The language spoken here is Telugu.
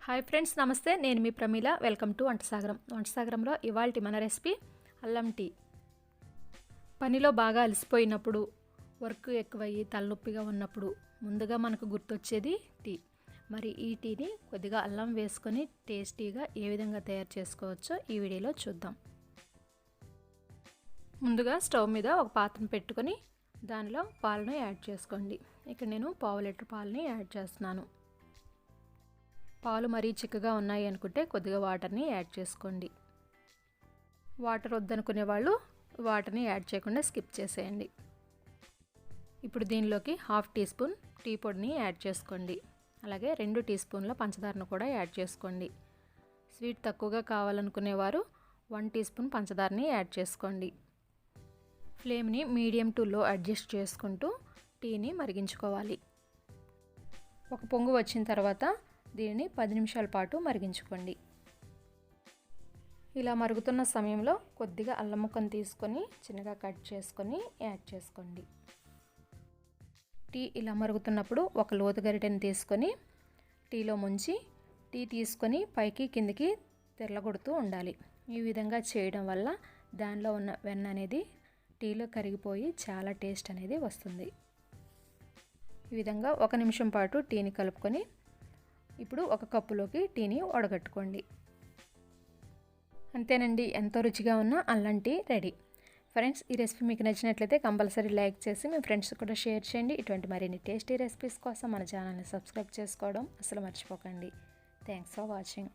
హాయ్ ఫ్రెండ్స్, నమస్తే. నేను మీ ప్రమీల. Welcome to Vantasagaram. వంటసాగరంలో ఇవాల్టి మన రెసిపీ అల్లం టీ. పనిలో బాగా అలసిపోయినప్పుడు, వర్క్ ఎక్కువయ్యి తలనొప్పిగా ఉన్నప్పుడు ముందుగా మనకు గుర్తొచ్చేది టీ. మరి ఈ టీని కొద్దిగా అల్లం వేసుకొని టేస్టీగా ఏ విధంగా తయారు చేసుకోవచ్చో ఈ వీడియోలో చూద్దాం. ముందుగా స్టవ్ మీద ఒక పాత్రను పెట్టుకొని దానిలో పాలను యాడ్ చేసుకోండి. ఇక్కడ నేను పావు లీటర్ పాలని యాడ్ చేస్తున్నాను. పాలు మరీ చిక్కగా ఉన్నాయి అనుకుంటే కొద్దిగా వాటర్ని యాడ్ చేసుకోండి. వాటర్ వద్దనుకునే వాళ్ళు వాటర్ని యాడ్ చేయకుండా స్కిప్ చేసేయండి. ఇప్పుడు దీనిలోకి 1/2 టీ స్పూన్ టీ పొడిని యాడ్ చేసుకోండి. అలాగే 2 టీ స్పూన్ల పంచదారను కూడా యాడ్ చేసుకోండి. స్వీట్ తక్కువగా కావాలనుకునేవారు 1 టీ స్పూన్ పంచదారని యాడ్ చేసుకోండి. ఫ్లేమ్ని మీడియం టు లో అడ్జస్ట్ చేసుకుంటూ టీని మరిగించుకోవాలి. ఒక పొంగు వచ్చిన తర్వాత దీనిని 10 నిమిషాల పాటు మరిగించుకోండి. ఇలా మరుగుతున్న సమయంలో కొద్దిగా అల్లం ముక్కను తీసుకొని చిన్నగా కట్ చేసుకొని యాడ్ చేసుకోండి. టీ ఇలా మరుగుతున్నప్పుడు ఒక లోతు గరిటెని తీసుకొని టీలో ముంచి టీ తీసుకొని పైకి కిందికి తెరలగొడుతూ ఉండాలి. ఈ విధంగా చేయడం వల్ల దానిలో ఉన్న వెన్న అనేది టీలో కరిగిపోయి చాలా టేస్ట్ అనేది వస్తుంది. ఈ విధంగా 1 నిమిషం పాటు టీని కలుపుకొని ఇప్పుడు ఒక కప్పులోకి టీని వడగట్టుకోండి. అంతేనండి, ఎంతో రుచిగా ఉన్న అల్లం టీ రెడీ. ఫ్రెండ్స్, ఈ రెసిపీ మీకు నచ్చినట్లయితే కంపల్సరీ లైక్ చేసి మీ ఫ్రెండ్స్ కూడా షేర్ చేయండి. ఇటువంటి మరిన్ని టేస్టీ రెసిపీస్ కోసం మన ఛానల్ని సబ్స్క్రైబ్ చేసుకోవడం అసలు మర్చిపోకండి. Thanks for watching.